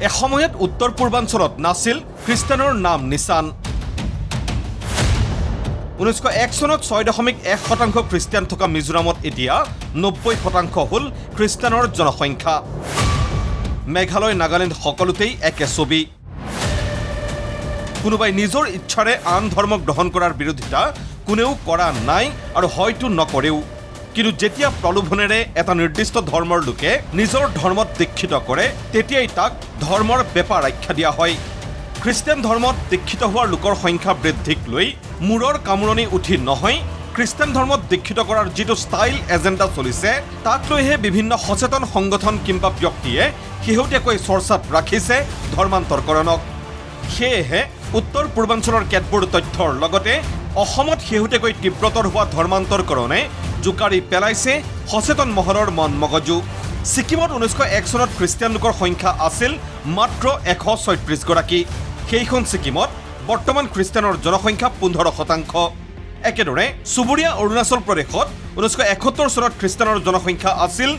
এসময়ত উত্তৰ পূৰ্বাঞ্চলত নাছিল খ্ৰীষ্টানৰ নাম নিচান 1901 চনত 6.1% খ্ৰীষ্টান থকা মিজোৰামত এতিয়া 90% হ'ল খ্ৰীষ্টানৰ জনসংখ্যা মেঘালয় নাগালেণ্ড সকলোতেই একে ছবি কোনোবাই নিজৰ ইচ্ছাৰে আন ধৰ্মক গ্ৰহণ কৰাৰ বিৰোধিতা কোনেও কৰা নাই আৰু হয়তো নকৰেও কিন্তু যেতিয়া প্ৰলোভনেৰে এটা নিৰ্দিষ্ট ধৰ্মৰ লোকে নিজৰ ধৰ্মত দীক্ষিত কৰে তেতিয়াই তাক ধৰ্মৰ বেপাৰ আখ্যা দিয়া হয় খ্ৰীষ্টান ধৰ্মত দীক্ষিত হোৱাৰ লোকৰ সংখ্যা বৃদ্ধিক লৈ মূৰৰ কামুৰণি উঠি নহয় খ্ৰীষ্টান ধৰ্মত দীক্ষিত কৰাৰ যিটো ষ্টাইল এজেণ্ডা চলিছে তাক লৈহে বিভিন্ন সচেতন সংগঠন কিংবা ব্যক্তিয়ে শেহতীয়াকৈ চৰ্চাত ৰাখিছে ধৰ্মান্তৰকৰণক সেয়েহে উত্তৰ পূৰ্বাঞ্চলৰ কেতবোৰ তথ্যৰ লগতে অসমত শেহতীয়াকৈ তীব্ৰতৰ হোৱা ধৰ্মান্তৰকৰণে জোকাৰি পেলাইছে সচেতন মহলৰ মন মগজু ছিকিমত 1901 চনত খ্ৰীষ্টান লোকৰ সংখ্যা আছিল মাত্ৰ 136 গৰাকী সেইখন ছিকিমত বৰ্তমান খ্ৰীষ্টানৰ জনসংখ্যা 15%। একেদৰে চুবুৰীয়া অৰুণাচল প্ৰদেশত 1971 চনত খ্ৰীষ্টানৰ জনসংখ্যা আছিল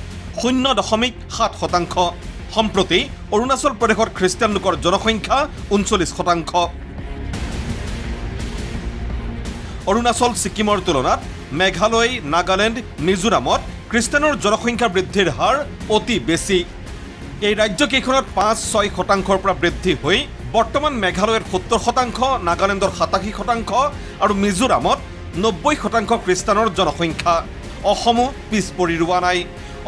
0.7%। সম্প্ৰতি অৰুণাচল প্ৰদেশত খ্ৰীষ্টান লোকৰ জনসংখ্যা 39%। অৰুণাচল ছিকিমৰ তুলনাত মেঘালয় নাগালেণ্ড মিজোৰামত খ্ৰীষ্টানৰ জনসংখ্যা বৃদ্ধিৰ হাৰ অতি বেছি এই ৰাজ্যকেইখনত 5-6% পৰা বৃদ্ধি হৈ বৰ্তমান মেঘালয়ৰ 70%, নাগালেণ্ডৰ 87% আৰু মিজোৰামত 90% খ্ৰীষ্টানৰ জনসংখ্যা অসমো পিছ পৰি ৰোৱা নাই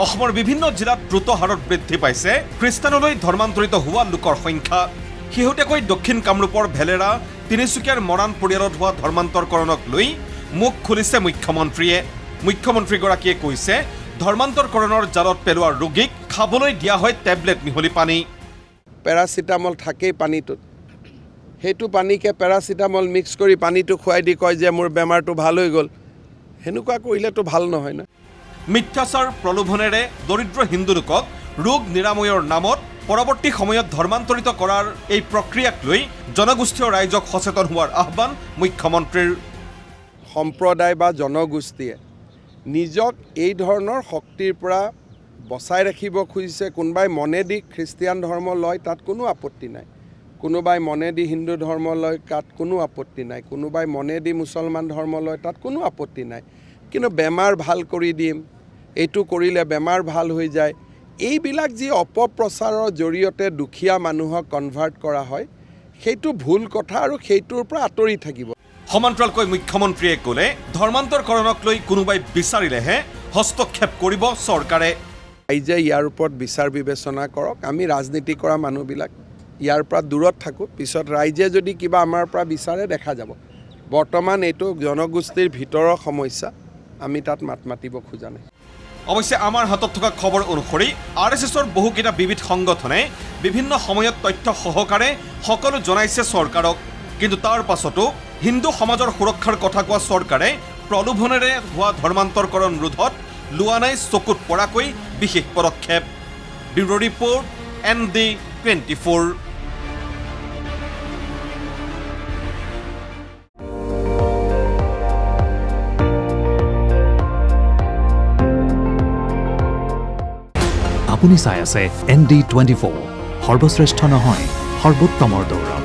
অসমৰ বিভিন্ন জিলাত দ্ৰুত হাৰত বৃদ্ধি পাইছে খ্ৰীষ্টানলৈ ধৰ্মান্তৰিত হোৱা লোকৰ সংখ্যা শেহতীয়াকৈ দক্ষিণ কামৰূপৰ ভেলেৰা তিনিচুকীয়াৰ মৰাণ পৰিয়ালত হোৱা ধৰ্মান্তৰকৰণক লৈ মুখ খুলিছে মুখ্যমন্ত্ৰীগৰাকীয়ে কৈছে ধৰ্মান্তৰকৰণৰ জালত পেলোৱা ৰোগীক খাবলৈ দিয়া হয় টেবলেট মিহলি পানী পেৰাচিটামল থাকেই পানীটোত সেইটো পানীকে পেৰাচিটামল মিক্স কৰি পানীটো খুৱাই দি কয় যে মোৰ বেমাৰটো ভাল হৈ গ'ল হেনুকা কৰিলেতো ভাল নহয় না মিথ্যাচাৰ প্ৰলোভনেৰে দৰিদ্ৰ হিন্দু লোকক ৰোগ নিৰাময়ৰ নামত পৰৱৰ্তী সময়ত ধৰ্মান্তৰিত কৰাৰ এই প্ৰক্ৰিয়াক লৈ জনগোষ্ঠীয় ৰাইজক সচেতন হোৱাৰ আহ্বান মুখ্যমন্ত্ৰীৰ সম্প্ৰদায় বা জনগোষ্ঠীয়ে নিজক এই ধৰণৰ শক্তিৰ পৰা বচাই ৰাখিব খুজিছে কোনোবাই মনেদি খ্ৰীষ্টিয়ান ধৰ্ম লয় তাত কোনো আপত্তি নাই কোনোবাই মনেদি হিন্দু ধৰ্ম লয় তাত কোনো আপত্তি নাই কোনোবাই মনেদি মুছলমান ধৰ্ম লয় তাত কোনো আপত্তি নাই কিন্তু বেমাৰ ভাল কৰি দিম এইটো কৰিলে বেমাৰ ভাল হৈ যায় এইবিলাক যি অপপ্ৰচাৰৰ জৰিয়তে দুখীয়া মানুহক কনভাৰ্ট কৰা হয় সেইটো ভুল কথা আৰু সেইটোৰ পৰা আঁতৰি থাকিব সমান্তৰালকৈ মুখ্যমন্ত্ৰীয়ে ক'লে ধৰ্মান্তৰকৰণক লৈ কোনোবাই বিচাৰিলেহে হস্তক্ষেপ কৰিব চৰকাৰে ৰাইজে ইয়াৰ ওপৰত বিচাৰ বিবেচনা কৰক আমি ৰাজনীতি কৰা মানুহবিলাক ইয়াৰ পৰা দূৰত থাকোঁ পিছত ৰাইজে যদি কিবা আমাৰ পৰা বিচাৰে দেখা যাব বৰ্তমান এইটো জনগোষ্ঠীৰ ভিতৰৰ সমস্যা আমি তাত মাত মাতিব খোজা নাই অৱশ্যে আমাৰ হাতত থকা খবৰ অনুসৰি RSSৰ বহুকেইটা বিবিধ সংগঠনে বিভিন্ন সময়ত তথ্য সহকাৰে সকলো জনাইছে চৰকাৰক কিন্তু তাৰ পাছতো হিন্দু সমাজৰ সুৰক্ষাৰ কথা কোৱা চৰকাৰে প্ৰলোভনেৰে হোৱা ধৰ্মান্তৰকৰণ ৰোধত লোৱা নাই চকুত পৰাকৈ বিশেষ পদক্ষেপ ব্যুৰ' ৰিপৰ্ট ND24। আপুনি চাই আছে ND24 সৰ্বশ্ৰেষ্ঠ নহয় সৰ্বোত্তমৰ দৌৰ